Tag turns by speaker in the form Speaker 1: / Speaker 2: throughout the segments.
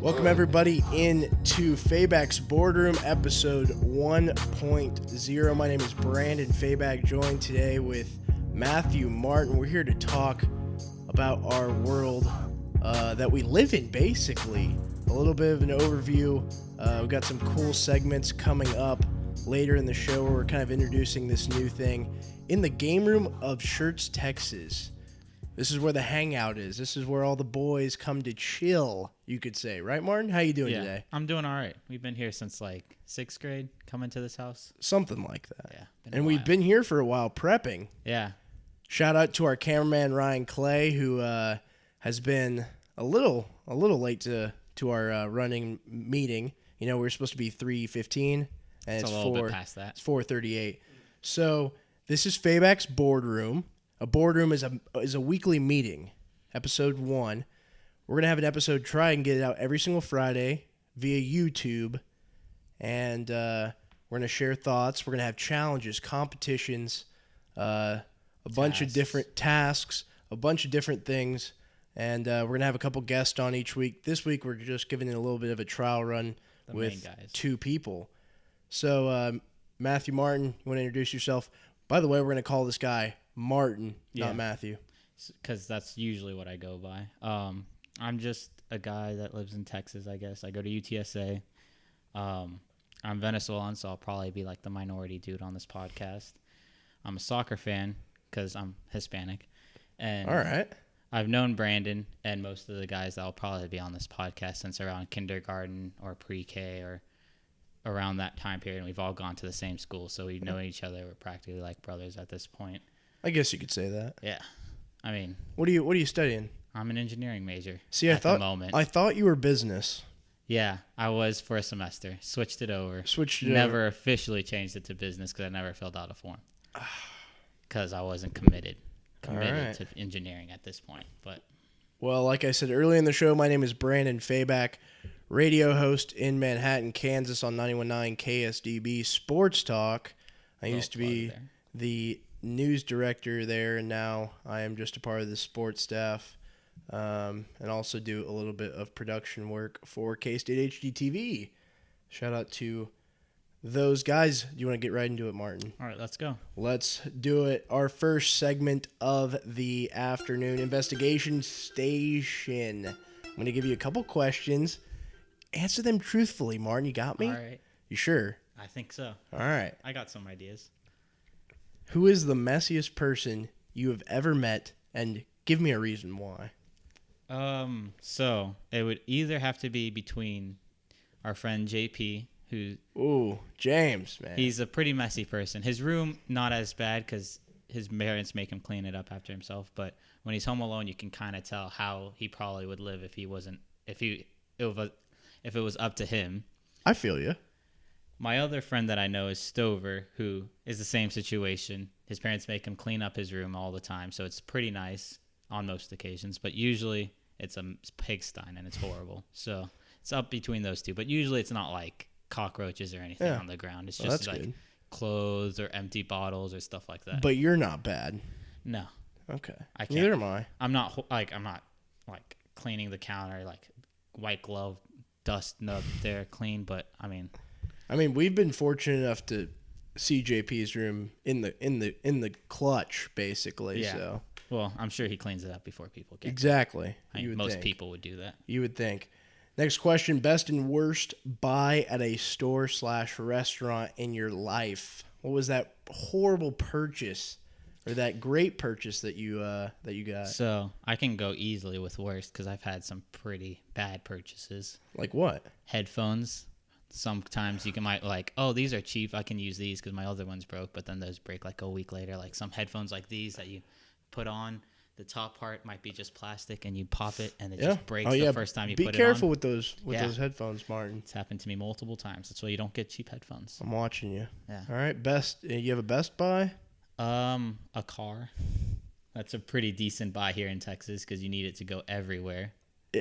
Speaker 1: Welcome everybody into Fabac's Boardroom episode 1.0. My name is Brandon Fabac, joined today with Matthew Martin. We're here to talk about our world that we live in, basically. A little bit of an overview. We've got some cool segments coming up later in the show where we're kind of introducing this new thing. In the game room of Shirts, Texas. This is where the hangout is. This is where all the boys come to chill, you could say. Right, Martin? How you doing today?
Speaker 2: I'm doing all right. We've been here since like 6th grade, coming to this house.
Speaker 1: Something like that.
Speaker 2: Yeah.
Speaker 1: And we've been here for a while prepping.
Speaker 2: Yeah.
Speaker 1: Shout out to our cameraman, Ryan Clay, who has been a little late to our running meeting. You know, we were supposed to be 3:15, and it's
Speaker 2: a little bit past that.
Speaker 1: It's 4:38. So this is Fabac's Boardroom. A boardroom is a weekly meeting. Episode 1. We're gonna have an episode. Try and get it out every single Friday via YouTube, and we're gonna share thoughts. We're gonna have challenges, competitions, a bunch of different tasks, a bunch of different things, and we're gonna have a couple guests on each week. This week we're just giving it a little bit of a trial run with 2 people. So Matthew Martin, you want to introduce yourself? By the way, we're gonna call this guy Martin, not Matthew.
Speaker 2: Because that's usually what I go by. I'm just a guy that lives in Texas, I guess. I go to UTSA. I'm Venezuelan, so I'll probably be like the minority dude on this podcast. I'm a soccer fan because I'm Hispanic. And
Speaker 1: all right.
Speaker 2: I've known Brandon and most of the guys that will probably be on this podcast since around kindergarten or pre-K or around that time period. And we've all gone to the same school, so we know each other. We're practically like brothers at this point.
Speaker 1: I guess you could say that.
Speaker 2: Yeah. I mean,
Speaker 1: what are you studying?
Speaker 2: I'm an engineering major.
Speaker 1: See, I thought you were business.
Speaker 2: Yeah, I was for a semester. Switched it over. Never officially changed it to business because I never filled out a form. Because I wasn't committed to engineering at this point. But
Speaker 1: well, like I said earlier in the show, my name is Brandon Fabac, radio host in Manhattan, Kansas on 91.9 KSDB Sports Talk. I used to be the news director there, and now I am just a part of the sports staff, and also do a little bit of production work for K-State HDTV. Shout out to those guys. Do you want to get right into it, Martin?
Speaker 2: All right, let's go.
Speaker 1: Let's do it. Our first segment of the afternoon, Investigation Station. I'm going to give you a couple questions. Answer them truthfully, Martin. You got me?
Speaker 2: All right.
Speaker 1: You sure?
Speaker 2: I think so.
Speaker 1: All right.
Speaker 2: I got some ideas.
Speaker 1: Who is the messiest person you have ever met, and give me a reason why?
Speaker 2: So it would either have to be between our friend JP, who...
Speaker 1: Ooh, James, man.
Speaker 2: He's a pretty messy person. His room, not as bad because his parents make him clean it up after himself, but when he's home alone, you can kind of tell how he probably would live if it was up to him.
Speaker 1: I feel you.
Speaker 2: My other friend that I know is Stover, who is the same situation. His parents make him clean up his room all the time, so it's pretty nice on most occasions. But usually it's a pigsty and it's horrible. So it's up between those two. But usually it's not like cockroaches or anything on the ground. It's just like clothes or empty bottles or stuff like that.
Speaker 1: But you're not bad.
Speaker 2: No.
Speaker 1: Okay.
Speaker 2: Neither
Speaker 1: am I.
Speaker 2: I'm not like cleaning the counter, like white glove, dust nub there clean. But I mean,
Speaker 1: we've been fortunate enough to see JP's room in the clutch, basically.
Speaker 2: Yeah.
Speaker 1: So.
Speaker 2: Well, I'm sure he cleans it up before people get
Speaker 1: exactly.
Speaker 2: Most people would do that.
Speaker 1: You would think. Next question: best and worst buy at a store/restaurant in your life. What was that horrible purchase, or that great purchase that you got?
Speaker 2: So I can go easily with worst because I've had some pretty bad purchases.
Speaker 1: Like what?
Speaker 2: Headphones. Sometimes you might like, oh, these are cheap. I can use these because my other ones broke. But then those break like a week later. Like some headphones like these that you put on, the top part might be just plastic, and you pop it, and it just breaks the first time you put it on.
Speaker 1: Be careful with those headphones, Martin.
Speaker 2: It's happened to me multiple times. That's why you don't get cheap headphones.
Speaker 1: I'm watching you.
Speaker 2: Yeah.
Speaker 1: All right, best. You have a best buy?
Speaker 2: A car. That's a pretty decent buy here in Texas because you need it to go everywhere.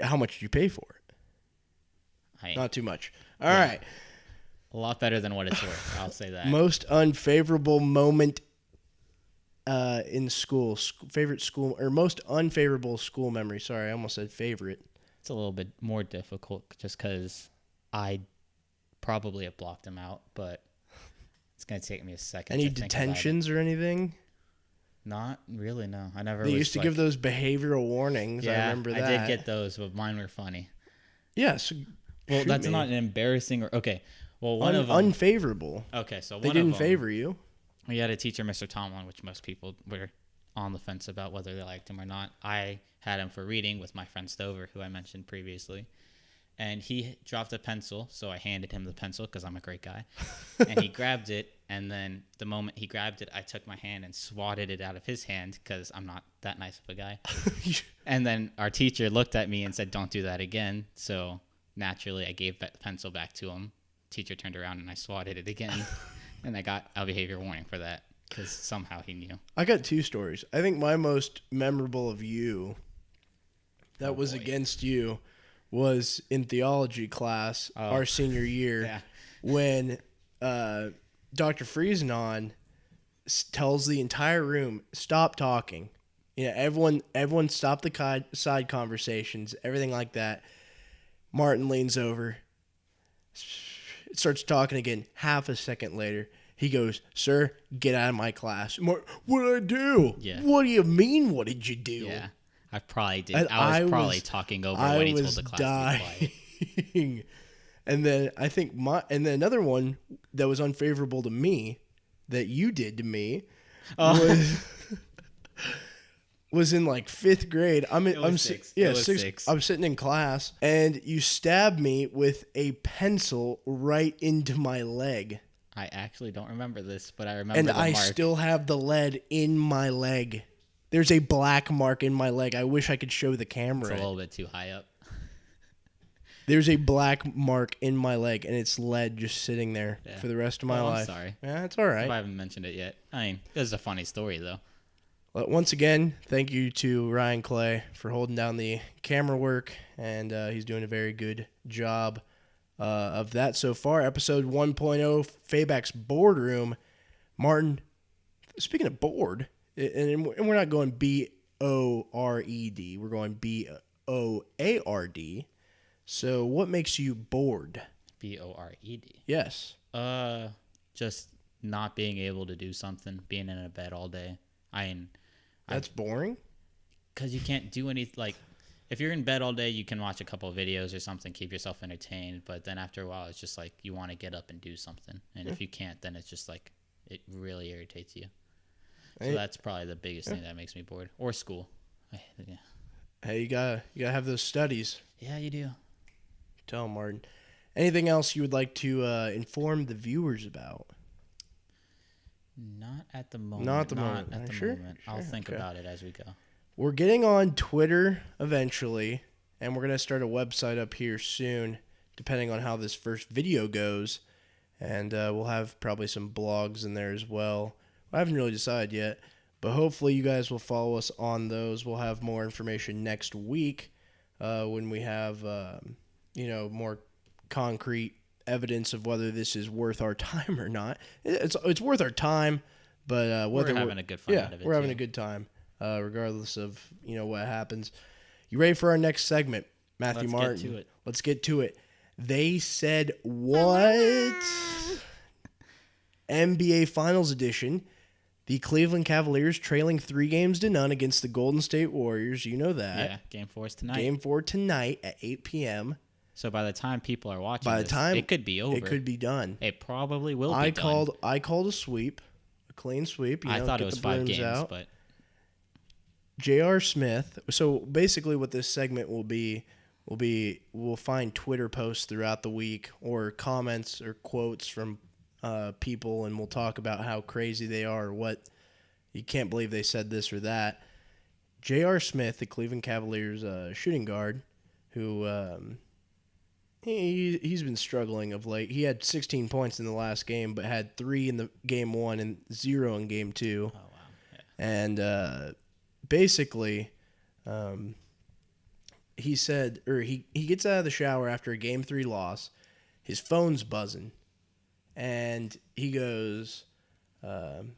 Speaker 1: How much did you pay for it? Not too much. All right.
Speaker 2: A lot better than what it's worth. I'll say that.
Speaker 1: Most unfavorable moment in school, favorite school, or most unfavorable school memory. Sorry, I almost said favorite.
Speaker 2: It's a little bit more difficult just because I probably have blocked him out, but it's going to take me a second
Speaker 1: Any
Speaker 2: to think about it.
Speaker 1: detentions or anything?
Speaker 2: Not really, no. I never
Speaker 1: They
Speaker 2: was
Speaker 1: used to
Speaker 2: like,
Speaker 1: give those behavioral warnings.
Speaker 2: yeah,
Speaker 1: I remember that.
Speaker 2: I did get those, but mine were funny.
Speaker 1: Yes.
Speaker 2: Well, that's not an embarrassing or okay. Well, one of them
Speaker 1: unfavorable.
Speaker 2: Okay, so
Speaker 1: They
Speaker 2: one
Speaker 1: didn't
Speaker 2: of them,
Speaker 1: favor you.
Speaker 2: we had a teacher, Mr. Tomlin, which most people were on the fence about whether they liked him or not. I had him for reading with my friend Stover, who I mentioned previously. And he dropped a pencil, so I handed him the pencil because I'm a great guy. And he grabbed it, and then the moment he grabbed it, I took my hand and swatted it out of his hand because I'm not that nice of a guy. And then our teacher looked at me and said, "Don't do that again." So naturally, I gave the pencil back to him. Teacher turned around, and I swatted it again. And I got a behavior warning for that because somehow he knew.
Speaker 1: I got 2 stories. I think my most memorable of you that was against you was in theology class our senior year when Dr. Friesenon tells the entire room, stop talking. You know, everyone stop the side conversations, everything like that. Martin leans over, starts talking again. Half a second later, he goes, "Sir, get out of my class." What did I do?
Speaker 2: Yeah.
Speaker 1: What do you mean, what did you do?
Speaker 2: Yeah. I probably did. I was probably talking over when he told the class to be quiet.
Speaker 1: And then I think and then another one that was unfavorable to me that you did to me was in like 5th grade. I'm sitting in class and you stabbed me with a pencil right into my leg.
Speaker 2: I actually don't remember this, but I remember
Speaker 1: and
Speaker 2: the
Speaker 1: I
Speaker 2: mark.
Speaker 1: Still have the lead in my leg. There's a black mark in my leg. I wish I could show the camera.
Speaker 2: It's a little bit too high up.
Speaker 1: There's a black mark in my leg, and it's lead just sitting there for the rest of my life.
Speaker 2: I'm sorry.
Speaker 1: Yeah, it's all right.
Speaker 2: I haven't mentioned it yet. I mean, this is a funny story, though.
Speaker 1: Well, once again, thank you to Ryan Clay for holding down the camera work, and he's doing a very good job of that so far. Episode 1.0, Fabac's Boardroom. Martin, speaking of bored, and we're not going B-O-R-E-D. We're going B-O-A-R-D. So what makes you bored?
Speaker 2: B-O-R-E-D.
Speaker 1: Yes.
Speaker 2: Just not being able to do something, being in a bed all day.
Speaker 1: That's boring?
Speaker 2: Because you can't do anything. Like, if you're in bed all day, you can watch a couple of videos or something, keep yourself entertained. But then after a while, it's just like you want to get up and do something. And if you can't, then it's just like it really irritates you. So that's probably the biggest thing that makes me bored. Or school. Yeah.
Speaker 1: Hey, you gotta have those studies.
Speaker 2: Yeah, you do.
Speaker 1: Tell 'em, Martin. Anything else you would like to inform the viewers about?
Speaker 2: Not at the moment.
Speaker 1: Not at the moment.
Speaker 2: I'll think about it as we go.
Speaker 1: We're getting on Twitter eventually, and we're going to start a website up here soon, depending on how this first video goes. And we'll have probably some blogs in there as well. I haven't really decided yet, but hopefully you guys will follow us on those. We'll have more information next week when we have, more concrete evidence of whether this is worth our time or not. It's worth our time, but whether
Speaker 2: we're having a good fun out of it.
Speaker 1: We're having a good time, regardless of what happens. You ready for our next segment, Matthew Martin?
Speaker 2: Let's get to it.
Speaker 1: Let's get to it. They said what? NBA Finals Edition. The Cleveland Cavaliers trailing 3-0 against the Golden State Warriors. You know that.
Speaker 2: Yeah, Game 4 is tonight.
Speaker 1: Game 4 tonight at 8 p.m.
Speaker 2: So by the time people are watching it could be over.
Speaker 1: It could be done.
Speaker 2: It probably will be
Speaker 1: done. I called a sweep, a clean sweep.
Speaker 2: I thought it was 5 games, out. But
Speaker 1: J.R. Smith. So basically what this segment will be, we'll find Twitter posts throughout the week or comments or quotes from people, and we'll talk about how crazy they are or what you can't believe they said this or that. J.R. Smith, the Cleveland Cavaliers shooting guard, who he's been struggling of late. He had 16 points in the last game, but had 3 in the game 1 and 0 in game 2.
Speaker 2: Oh, wow. Yeah.
Speaker 1: And basically, he said, or he gets out of the shower after a game 3 loss. His phone's buzzing. And he goes,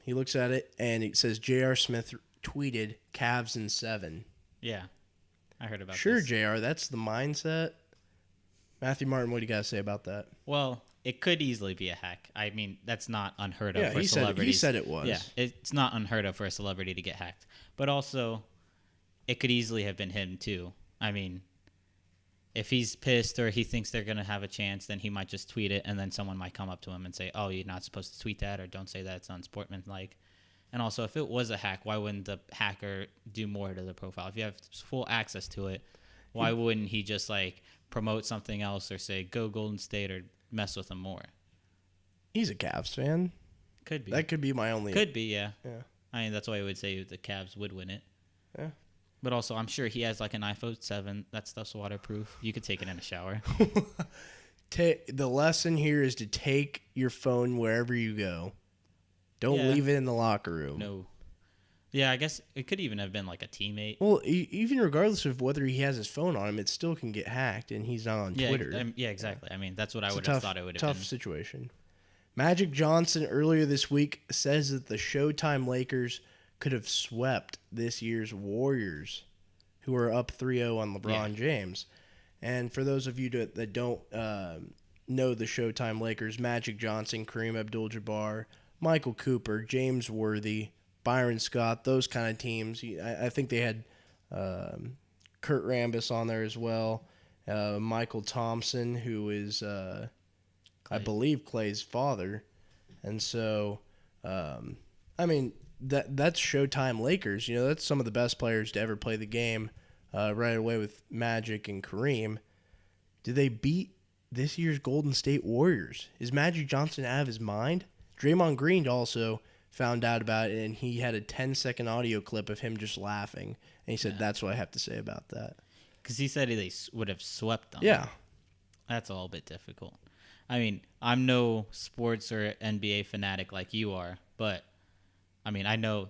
Speaker 1: he looks at it, and it says J.R. Smith tweeted Cavs in 7.
Speaker 2: Yeah. I heard about
Speaker 1: Sure,
Speaker 2: this.
Speaker 1: JR, that's the mindset. Matthew Martin, what do you got to say about that?
Speaker 2: Well, it could easily be a hack. I mean, that's not unheard of
Speaker 1: Yeah,
Speaker 2: for
Speaker 1: he
Speaker 2: celebrities.
Speaker 1: said it was.
Speaker 2: Yeah, it's not unheard of for a celebrity to get hacked. But also, it could easily have been him too. I mean, if he's pissed or he thinks they're going to have a chance, then he might just tweet it, and then someone might come up to him and say, oh, you're not supposed to tweet that, or don't say that, it's unsportsmanlike. And also, if it was a hack, why wouldn't the hacker do more to the profile? If you have full access to it, why wouldn't he just like promote something else or say, go Golden State, or mess with them more?
Speaker 1: He's a Cavs fan.
Speaker 2: Could be.
Speaker 1: That could be my only.
Speaker 2: Could be, yeah.
Speaker 1: Yeah.
Speaker 2: I mean, that's why I would say the Cavs would win it.
Speaker 1: Yeah.
Speaker 2: But also, I'm sure he has like an iPhone 7. That stuff's waterproof. You could take it in a shower.
Speaker 1: The lesson here is to take your phone wherever you go. Don't leave it in the locker room.
Speaker 2: No. Yeah, I guess it could even have been like a teammate.
Speaker 1: Well, even regardless of whether he has his phone on him, it still can get hacked, and he's not on Twitter.
Speaker 2: Yeah, exactly. I mean, that's what I would
Speaker 1: have
Speaker 2: have thought it would have been.
Speaker 1: Tough situation. Magic Johnson earlier this week says that the Showtime Lakers could have swept this year's Warriors, who are up 3-0 on LeBron James. And for those of you that don't know the Showtime Lakers, Magic Johnson, Kareem Abdul-Jabbar, Michael Cooper, James Worthy, Byron Scott, those kind of teams. I think they had Kurt Rambis on there as well. Michael Thompson, who is, I believe, Clay's father. And so, I mean, that's Showtime Lakers. You know, that's some of the best players to ever play the game right away with Magic and Kareem. Do they beat this year's Golden State Warriors? Is Magic Johnson out of his mind? Draymond Green also found out about it, and he had a 10-second audio clip of him just laughing. And he said, that's what I have to say about that.
Speaker 2: Because he said they would have swept them.
Speaker 1: Yeah.
Speaker 2: That's a little bit difficult. I mean, I'm no sports or NBA fanatic like you are, but, I mean, I know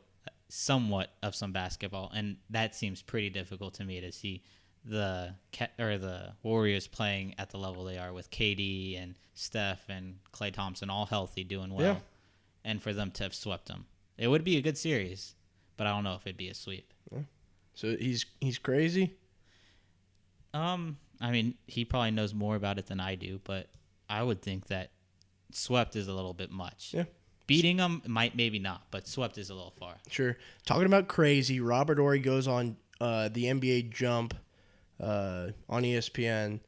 Speaker 2: somewhat of some basketball, and that seems pretty difficult to me to see the Warriors playing at the level they are with KD and Steph and Klay Thompson all healthy, doing well.
Speaker 1: Yeah.
Speaker 2: And for them to have swept them. It would be a good series, but I don't know if it'd be a sweep.
Speaker 1: Yeah. So he's crazy?
Speaker 2: I mean, he probably knows more about it than I do, but I would think that swept is a little bit much.
Speaker 1: Yeah.
Speaker 2: Beating them, maybe not, but swept is a little far.
Speaker 1: Sure. Talking about crazy, Robert Horry goes on the NBA Jump on ESPN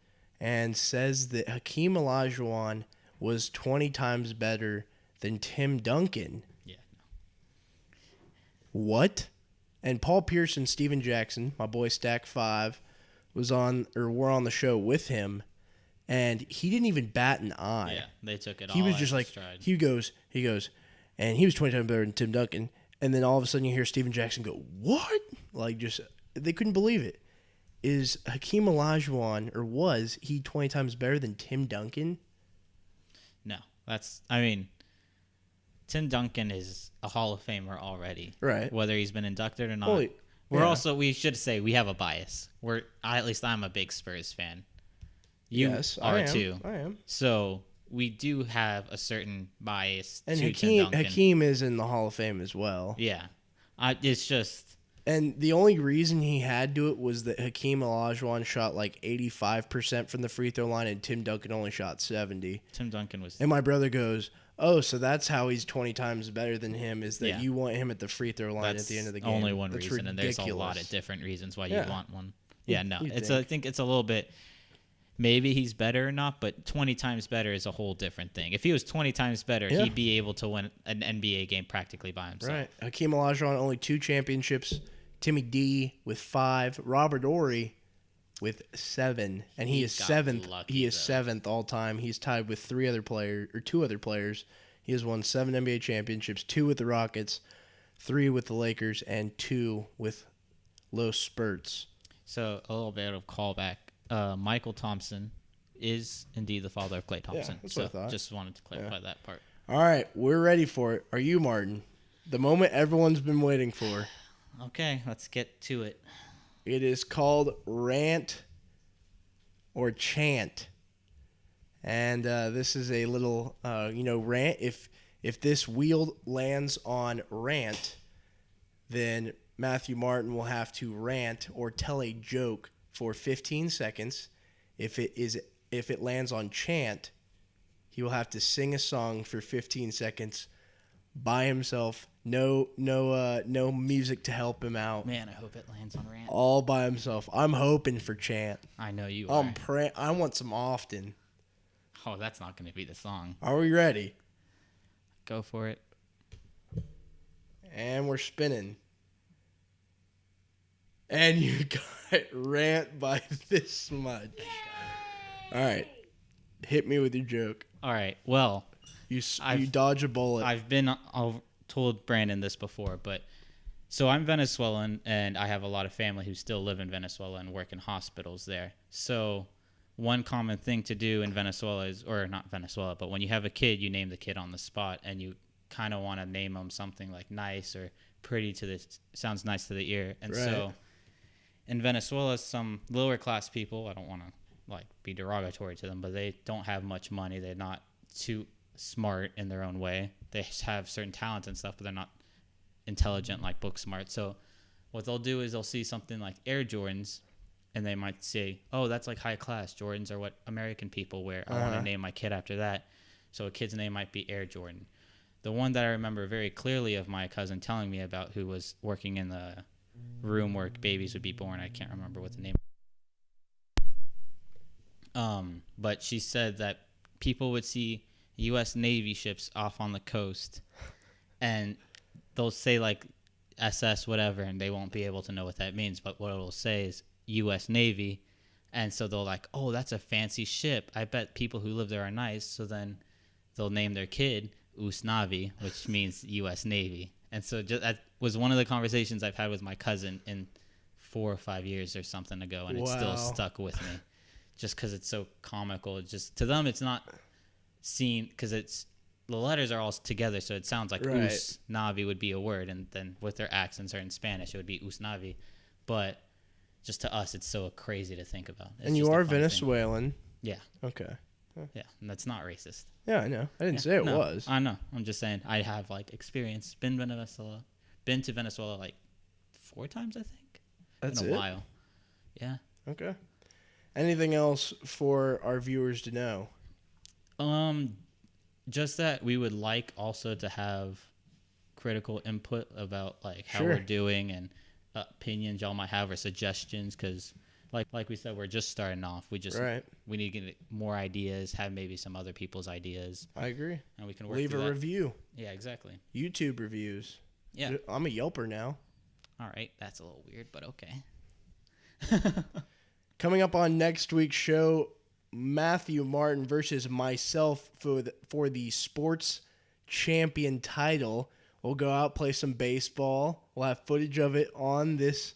Speaker 1: and says that Hakeem Olajuwon was 20 times better than Tim Duncan.
Speaker 2: Yeah.
Speaker 1: What? And Paul Pierce and Steven Jackson, my boy Stack 5, were on the show with him, and he didn't even bat an eye.
Speaker 2: Yeah, they took it all.
Speaker 1: He was just like,
Speaker 2: stride.
Speaker 1: he goes, and he was 20 times better than Tim Duncan. And then all of a sudden you hear Steven Jackson go, what? Like, just, they couldn't believe it. Is Hakeem Olajuwon, or was he 20 times better than Tim Duncan?
Speaker 2: No, Tim Duncan is a Hall of Famer already.
Speaker 1: Right.
Speaker 2: Whether he's been inducted or not. We should say we have a bias. At least I'm a big Spurs fan. You
Speaker 1: yes,
Speaker 2: are
Speaker 1: I am.
Speaker 2: too.
Speaker 1: I am.
Speaker 2: So we do have a certain bias
Speaker 1: and
Speaker 2: to Tim Duncan.
Speaker 1: Hakeem is in the Hall of Fame as well.
Speaker 2: Yeah. It's just...
Speaker 1: And the only reason he had to it was that Hakeem Olajuwon shot like 85% from the free throw line and Tim Duncan only shot 70%.
Speaker 2: Tim Duncan was...
Speaker 1: And my brother goes, oh, so that's how he's 20 times better than him, is that you want him at the free throw line at the end of the game.
Speaker 2: Only one
Speaker 1: that's
Speaker 2: reason,
Speaker 1: ridiculous.
Speaker 2: and there's a lot of different reasons why you want one. Yeah, no.
Speaker 1: I
Speaker 2: think it's a little bit... Maybe he's better or not, but 20 times better is a whole different thing. If he was 20 times better, he'd be able to win an NBA game practically by himself.
Speaker 1: Right. Hakeem Olajuwon, only 2 championships. Timmy D with 5. Robert Horry with 7. And he is 7th. He is 7th all time. He's tied with 2 other players. He has won 7 NBA championships, 2 with the Rockets, 3 with the Lakers, and 2 with Los Spurts.
Speaker 2: So a little bit of callback. Michael Thompson is indeed the father of Klay Thompson.
Speaker 1: Yeah, that's what I thought.
Speaker 2: Just wanted to clarify that part.
Speaker 1: All right, we're ready for it. Are you, Martin? The moment everyone's been waiting for.
Speaker 2: Okay, let's get to it.
Speaker 1: It is called Rant or Chant. And this is a little, rant. If this wheel lands on rant, then Matthew Martin will have to rant or tell a joke for 15 seconds. If it lands on chant, he will have to sing a song for 15 seconds by himself. No music to help him out.
Speaker 2: Man, I hope it lands on rant.
Speaker 1: All by himself. I'm hoping for chant.
Speaker 2: I know you are.
Speaker 1: I want some often.
Speaker 2: Oh, that's not going to be the song.
Speaker 1: Are we ready?
Speaker 2: Go for it.
Speaker 1: And we're spinning. And you got rant by this much. All right. Hit me with your joke.
Speaker 2: All right. Well,
Speaker 1: you dodge a bullet.
Speaker 2: I've told Brandon this before, but so I'm Venezuelan, and I have a lot of family who still live in Venezuela and work in hospitals there. So one common thing to do in Venezuela is, or not Venezuela, but when you have a kid, you name the kid on the spot, and you kind of want to name them something like nice or pretty sounds nice to the ear. And
Speaker 1: right.
Speaker 2: So in Venezuela, some lower class people, I don't want to be derogatory to them, but they don't have much money. They're not too smart in their own way. They have certain talents and stuff, but they're not intelligent, like book smart. So what they'll do is they'll see something like Air Jordans, and they might say, oh, that's like high class. Jordans are what American people wear. I want to name my kid after that. So a kid's name might be Air Jordan. The one that I remember very clearly of my cousin telling me about, who was working in the room where babies would be born, I can't remember what the name. But she said that people would see U.S. Navy ships off on the coast, and they'll say like SS whatever, and they won't be able to know what that means. But what it'll say is U.S. Navy, and so they'll like, oh, that's a fancy ship. I bet people who live there are nice. So then they'll name their kid Usnavi, which means U.S. Navy. And so that was one of the conversations I've had with my cousin in 4 or 5 years or something ago, and it's still stuck with me, just because it's so comical. Just to them, it's not seen because the letters are all together, so it sounds like
Speaker 1: right.
Speaker 2: Usnavi would be a word, and then with their accents are in Spanish, it would be Usnavi. But just to us, it's so crazy to think about.
Speaker 1: And you are Venezuelan.
Speaker 2: Yeah.
Speaker 1: Okay.
Speaker 2: Yeah, and that's not racist.
Speaker 1: Yeah, I know. I didn't say it was.
Speaker 2: I know. I'm just saying I have experience. Been to Venezuela 4 times, I think.
Speaker 1: That's
Speaker 2: in a while. Yeah.
Speaker 1: Okay. Anything else for our viewers to know?
Speaker 2: Just that we would like also to have critical input about how we're doing and opinions y'all might have or suggestions, because like we said, we're just starting off. We need to get more ideas, have maybe some other people's ideas.
Speaker 1: I agree.
Speaker 2: And we can work
Speaker 1: leave a review.
Speaker 2: Yeah, exactly.
Speaker 1: YouTube reviews.
Speaker 2: Yeah.
Speaker 1: I'm a Yelper now.
Speaker 2: All right, that's a little weird, but okay.
Speaker 1: Coming up on next week's show, Matthew Martin versus myself for the sports champion title. We'll go out, play some baseball. We'll have footage of it on this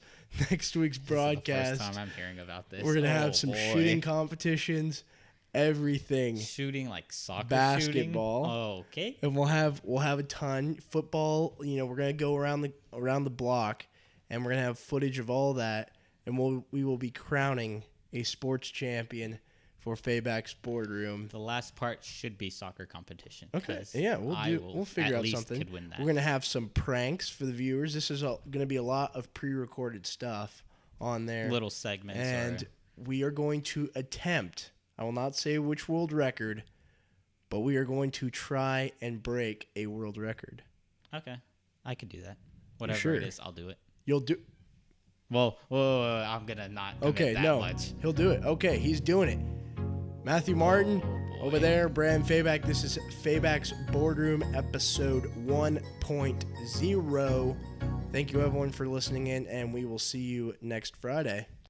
Speaker 1: next week's broadcast.
Speaker 2: This is the first time I'm hearing about this.
Speaker 1: We're gonna have some shooting competitions, everything.
Speaker 2: Shooting soccer,
Speaker 1: basketball.
Speaker 2: Shooting? Oh, okay.
Speaker 1: And we'll have a ton football. We're gonna go around the block, and we're gonna have footage of all that, and we will be crowning a sports champion for Fabac's Boardroom.
Speaker 2: The last part should be soccer competition.
Speaker 1: Okay. Yeah, we'll figure out something.
Speaker 2: Could win that.
Speaker 1: We're gonna have some pranks for the viewers. This is gonna be a lot of pre-recorded stuff on there.
Speaker 2: Little segments.
Speaker 1: And we are going to attempt, I will not say which world record, but we are going to try and break a world record.
Speaker 2: Okay. I could do that. Whatever it is, I'll do it.
Speaker 1: You'll do.
Speaker 2: Well, I'm gonna not.
Speaker 1: Okay,
Speaker 2: that
Speaker 1: no,
Speaker 2: much.
Speaker 1: He'll do it. Okay, he's doing it. Matthew Martin over there, Brandon Fabac. This is Fabac's Boardroom episode 1.0. Thank you everyone for listening in, and we will see you next Friday.